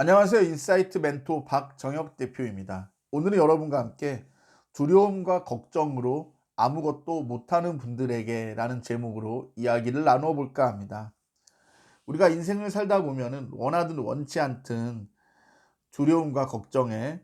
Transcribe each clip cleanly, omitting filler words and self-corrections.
안녕하세요. 인사이트 멘토 박정혁 대표입니다. 오늘은 여러분과 함께 두려움과 걱정으로 아무것도 못하는 분들에게 라는 제목으로 이야기를 나누어 볼까 합니다. 우리가 인생을 살다 보면은 원하든 원치 않든 두려움과 걱정에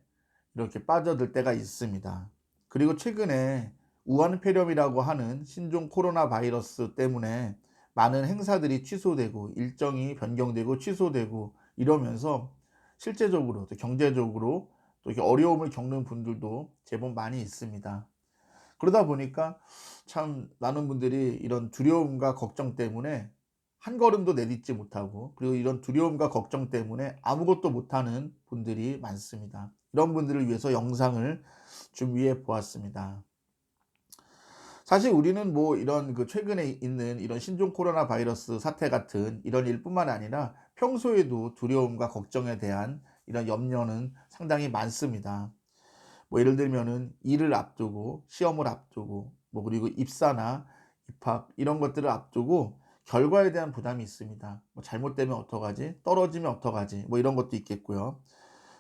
이렇게 빠져들 때가 있습니다. 그리고 최근에 우한폐렴이라고 하는 신종 코로나 바이러스 때문에 많은 행사들이 취소되고 일정이 변경되고 취소되고 이러면서 실제적으로 또 경제적으로 또 이렇게 어려움을 겪는 분들도 제법 많이 있습니다. 그러다 보니까 참 많은 분들이 이런 두려움과 걱정 때문에 한 걸음도 내딛지 못하고, 그리고 이런 두려움과 걱정 때문에 아무것도 못하는 분들이 많습니다. 이런 분들을 위해서 영상을 준비해 보았습니다. 사실 우리는 뭐 이런 최근에 있는 이런 신종 코로나 바이러스 사태 같은 이런 일뿐만 아니라 평소에도 두려움과 걱정에 대한 이런 염려는 상당히 많습니다. 뭐 예를 들면은 일을 앞두고, 시험을 앞두고, 뭐 그리고 입사나 입학 이런 것들을 앞두고 결과에 대한 부담이 있습니다. 뭐 잘못되면 어떡하지? 떨어지면 어떡하지? 뭐 이런 것도 있겠고요.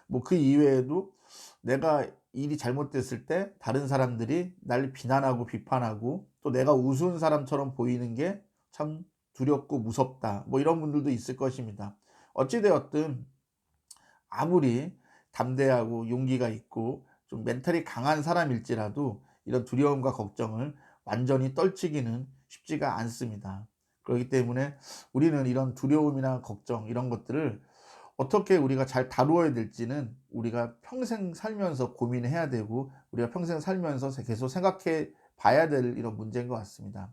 뭐 그 이외에도 내가 일이 잘못됐을 때 다른 사람들이 날 비난하고 비판하고 또 내가 우스운 사람처럼 보이는 게 참 두렵고 무섭다. 뭐 이런 분들도 있을 것입니다. 어찌 되었든 아무리 담대하고 용기가 있고 좀 멘탈이 강한 사람일지라도 이런 두려움과 걱정을 완전히 떨치기는 쉽지가 않습니다. 그렇기 때문에 우리는 이런 두려움이나 걱정 이런 것들을 어떻게 우리가 잘 다루어야 될지는 우리가 평생 살면서 고민해야 되고, 우리가 평생 살면서 계속 생각해 봐야 될 이런 문제인 것 같습니다.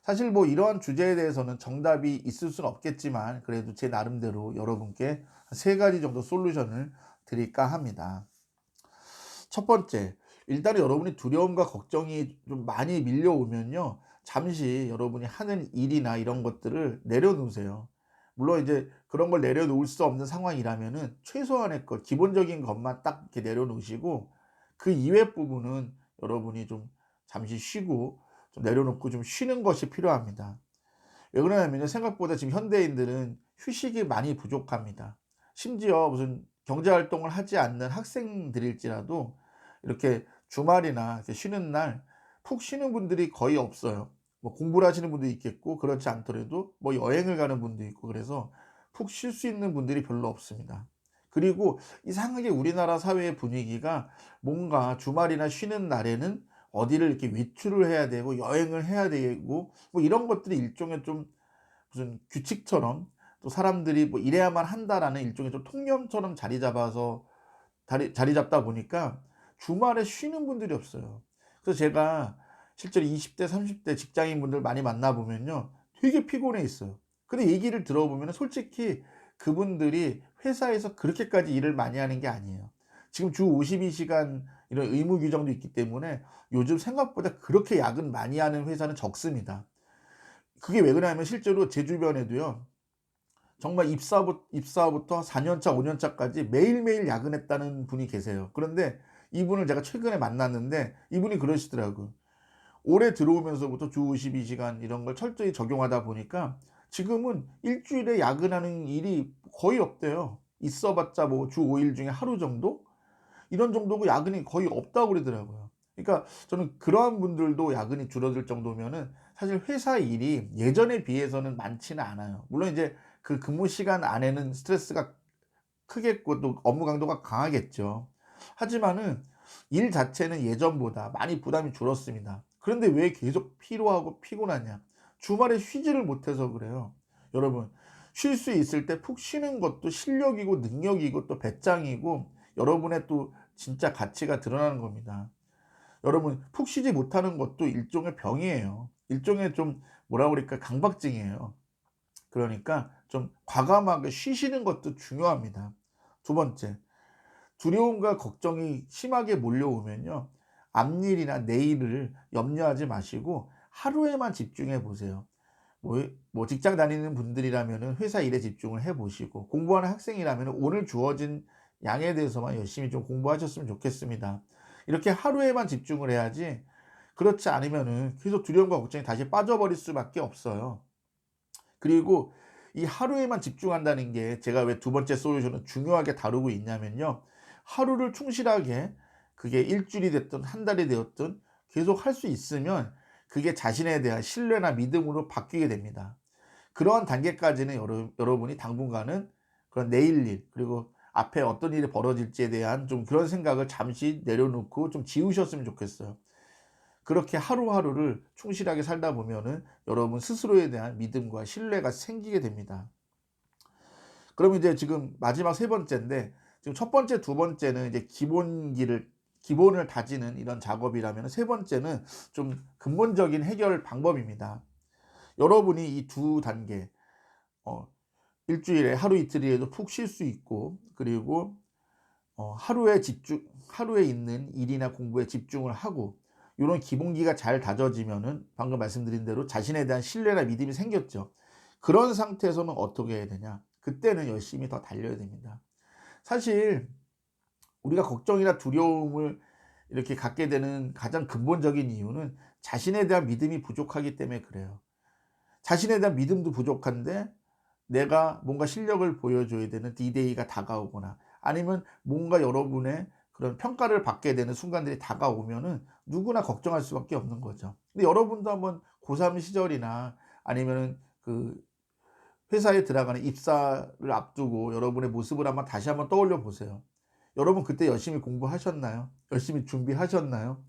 사실 뭐 이러한 주제에 대해서는 정답이 있을 수는 없겠지만 그래도 제 나름대로 여러분께 세 가지 정도 솔루션을 드릴까 합니다. 첫 번째, 일단은 여러분이 두려움과 걱정이 좀 많이 밀려오면요, 잠시 여러분이 하는 일이나 이런 것들을 내려놓으세요. 물론 이제 그런 걸 내려놓을 수 없는 상황이라면은 최소한의 것, 기본적인 것만 딱 이렇게 내려놓으시고 그 이외 부분은 여러분이 좀 잠시 쉬고 좀 내려놓고 좀 쉬는 것이 필요합니다. 왜 그러냐면요, 생각보다 지금 현대인들은 휴식이 많이 부족합니다. 심지어 무슨 경제 활동을 하지 않는 학생들일지라도 이렇게 주말이나 이렇게 쉬는 날 푹 쉬는 분들이 거의 없어요. 뭐 공부를 하시는 분도 있겠고, 그렇지 않더라도 뭐 여행을 가는 분도 있고, 그래서 푹 쉴 수 있는 분들이 별로 없습니다. 그리고 이상하게 우리나라 사회의 분위기가 뭔가 주말이나 쉬는 날에는 어디를 이렇게 외출을 해야 되고 여행을 해야 되고 뭐 이런 것들이 일종의 좀 무슨 규칙처럼, 또 사람들이 뭐 '이래야만 한다.'라는 일종의 좀 통념처럼 자리 잡다 보니까 주말에 쉬는 분들이 없어요. 그래서 제가 실제로 20대 30대 직장인분들 많이 만나 보면요, 되게 피곤해 있어요. 근데 얘기를 들어보면은 솔직히 그분들이 회사에서 그렇게까지 일을 많이 하는 게 아니에요. 지금 주 52시간 시간 이런 의무 규정도 있기 때문에 요즘 생각보다 그렇게 야근 많이 하는 회사는 적습니다. 그게 왜 그러냐면 실제로 제 주변에도요, 정말 입사부터 4 년차 5 년차까지 매일매일 야근했다는 분이 계세요. 그런데 이분을 제가 최근에 만났는데 이분이 그러시더라고요. 올해 들어오면서부터 주 52시간 시간 이런 걸 철저히 적용하다 보니까 지금은 일 주일에 야근하는 일이 거의 없대요. 있어 봤자 뭐 주 5일 중에 하루 정도? 이런 정도고 야근이 거의 없다고 그러더라고요. 그러니까 저는 그러한 분들도 야근이 줄어들 정도면은 사실 회사 일이 예전에 비해서는 많지는 않아요. 물론 이제 그 근무 시간 안에는 스트레스가 크겠고 또 업무 강도가 강하겠죠. 하지만은 일 자체는 예전보다 많이 부담이 줄었습니다. 그런데 왜 계속 피로하고 피곤하냐? 주말에 쉬지를 못해서 그래요. 여러분, 쉴 수 있을 때 푹 쉬는 것도 실력이고 능력이고 또 배짱이고 여러분의 또 진짜 가치가 드러나는 겁니다. 여러분, 푹 쉬지 못하는 것도 일종의 병이에요. 일종의 좀 뭐라 그럴까, 강박증이에요. 그러니까 좀 과감하게 쉬시는 것도 중요합니다. 두 번째, 두려움과 걱정이 심하게 몰려오면요, 앞일이나 내일을 염려하지 마시고 하루에만 집중해 보세요. 뭐 직장 다니는 분들이라면은 회사 일에 집중을 해 보시고, 공부하는 학생이라면은 오늘 주어진 양에 대해서만 열심히 좀 공부하셨으면 좋겠습니다. 이렇게 하루에만 집중을 해야지, 그렇지 않으면은 계속 두려움과 걱정이 다시 빠져버릴 수밖에 없어요. 그리고 이 하루에만 집중한다는 게 제가 왜 두 번째 솔루션을 중요하게 다루고 있냐면요. 하루를 충실하게 그게 일주일이 됐든 한 달이 되었든 계속 할 수 있으면 그게 자신에 대한 신뢰나 믿음으로 바뀌게 됩니다. 그러한 단계까지는 여러분이 당분간은 그런 내일 일 그리고 앞에 어떤 일이 벌어질지에 대한 좀 그런 생각을 잠시 내려놓고 좀 지우셨으면 좋겠어요. 그렇게 하루하루를 충실하게 살다 보면은 여러분 스스로에 대한 믿음과 신뢰가 생기게 됩니다. 그럼 이제 지금 마지막 세 번째인데, 지금 첫 번째, 두 번째는 이제 기본을 다지는 이런 작업이라면, 세 번째는 좀 근본적인 해결 방법입니다. 여러분이 이 두 단계, 어 일주일에 하루 이틀이라도 푹 쉴 수 있고, 그리고 하루에 있는 일이나 공부에 집중을 하고 요런 기본기가 잘 다져지면은 방금 말씀드린 대로 자신에 대한 신뢰나 믿음이 생겼죠. 그런 상태에서는 어떻게 해야 되냐? 그때는 열심히 더 달려야 됩니다. 사실 우리가 걱정이나 두려움을 이렇게 갖게 되는 가장 근본적인 이유는 자신에 대한 믿음이 부족하기 때문에 그래요. 자신에 대한 믿음도 부족한데 내가 뭔가 실력을 보여줘야 되는 D-Day가 다가오거나 아니면 뭔가 여러분의 그런 평가를 받게 되는 순간들이 다가오면은 누구나 걱정할 수밖에 없는 거죠. 근데 여러분도 한번 고3 시절이나 아니면은 그 회사에 들어가는 입사를 앞두고 여러분의 모습을 한번 다시 한번 떠올려 보세요. 여러분 그때 열심히 공부하셨나요? 열심히 준비하셨나요?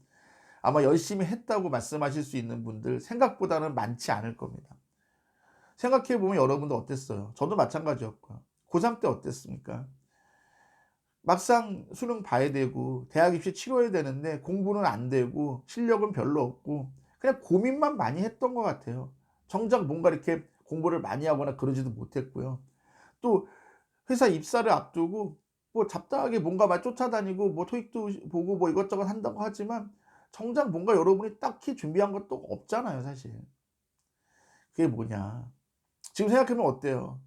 아마 열심히 했다고 말씀하실 수 있는 분들 생각보다는 많지 않을 겁니다. 생각해 보면 여러분도 어땠어요? 저도 마찬가지였고요. 고3 때 어땠습니까? 막상 수능 봐야 되고 대학 입시 치러야 되는데 공부는 안 되고 실력은 별로 없고 그냥 고민만 많이 했던 것 같아요. 정작 뭔가 이렇게 공부를 많이 하거나 그러지도 못했고요. 또 회사 입사를 앞두고 뭐 잡다하게 뭔가 막 쫓아다니고 뭐 토익도 보고 뭐 이것저것 한다고 하지만 정작 뭔가 여러분이 딱히 준비한 것도 없잖아요, 사실. 그게 뭐냐. 지금 생각해 보면 어때요?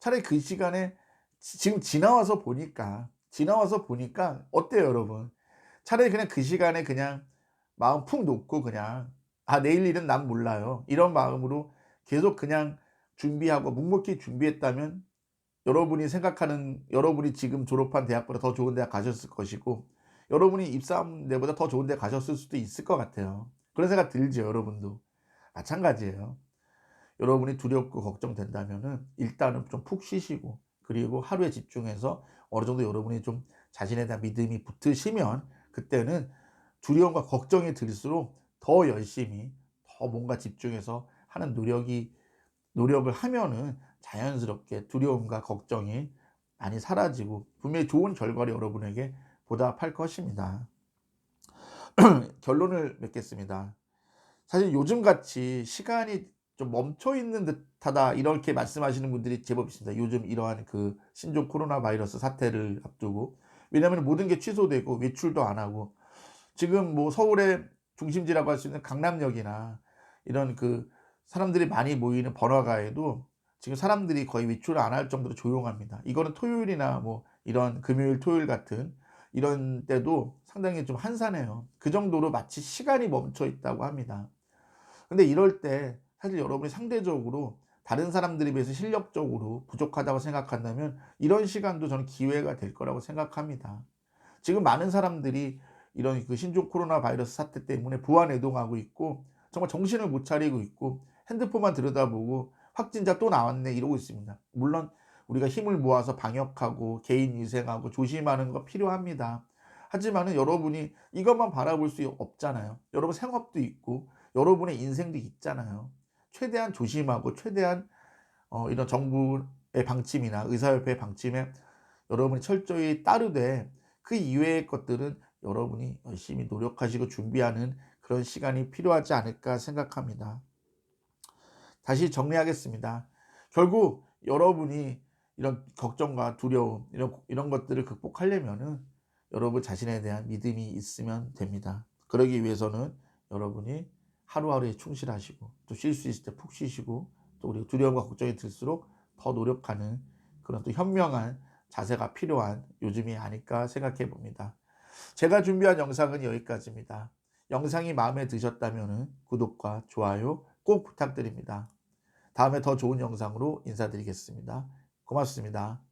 차라리 그 시간에 지금 지나와서 보니까 어때요, 여러분? 차라리 그냥 그 시간에 그냥 마음 푹 놓고 그냥 '아 내일 일은 난 몰라요.' 이런 마음으로 계속 그냥 준비하고 묵묵히 준비했다면 여러분이 지금 졸업한 대학보다 더 좋은 대학 가셨을 것이고 여러분이 입사한 데보다 더 좋은 데 가셨을 수도 있을 것 같아요. 그런 생각 들죠, 여러분도. 마찬가지예요. 여러분이 두렵고 걱정된다면은 일단은 좀 푹 쉬시고 그리고 하루에 집중해서 어느 정도 여러분이 좀 자신에 대한 믿음이 붙으시면 그때는 두려움과 걱정이 들수록 더 열심히 더 뭔가 집중해서 하는 노력을 하면은 자연스럽게 두려움과 걱정이 많이 사라지고 분명히 좋은 결과를 여러분에게 보답할 것입니다. 결론을 맺겠습니다. 사실 요즘같이 시간이 좀 멈춰 있는 듯하다 이렇게 말씀하시는 분들이 제법 있습니다. 요즘 이러한 그 신종 코로나 바이러스 사태를 앞두고. 왜냐하면 모든 게 취소되고 외출도 안 하고 지금 뭐 서울의 중심지라고 할 수 있는 강남역이나 이런 그 사람들이 많이 모이는 번화가에도 지금 사람들이 거의 외출을 안 할 정도로 조용합니다. 이거는 토요일이나 뭐 이런 금요일, 토요일 같은 이런 때도 상당히 좀 한산해요. 그 정도로 마치 시간이 멈춰 있다고 합니다. 근데 이럴 때 사실 여러분이 상대적으로 다른 사람들에 비해서 실력적으로 부족하다고 생각한다면 이런 시간도 저는 기회가 될 거라고 생각합니다. 지금 많은 사람들이 이런 그 신종 코로나 바이러스 사태 때문에 부안해동하고 있고 정말 정신을 못 차리고 있고 핸드폰만 들여다보고 확진자 또 나왔네 이러고 있습니다. 물론 우리가 힘을 모아서 방역하고 개인 위생하고 조심하는 거 필요합니다. 하지만은 여러분이 이것만 바라볼 수 없잖아요. 여러분 생업도 있고 여러분의 인생도 있잖아요. 최대한 조심하고 최대한 이런 정부의 방침이나 의사협회의 방침에 여러분이 철저히 따르되 그 이외의 것들은 여러분이 열심히 노력하시고 준비하는 그런 시간이 필요하지 않을까 생각합니다. 다시 정리하겠습니다. 결국 여러분이 이런 걱정과 두려움 이런 것들을 극복하려면은 여러분 자신에 대한 믿음이 있으면 됩니다. 그러기 위해서는 여러분이 하루하루에 충실하시고 또 쉴 수 있을 때 푹 쉬시고 또 우리 두려움과 걱정이 들수록 더 노력하는 그런 또 현명한 자세가 필요한 요즘이 아닐까 생각해 봅니다. 제가 준비한 영상은 여기까지입니다. 영상이 마음에 드셨다면 구독과 좋아요 꼭 부탁드립니다. 다음에 더 좋은 영상으로 인사드리겠습니다. 고맙습니다.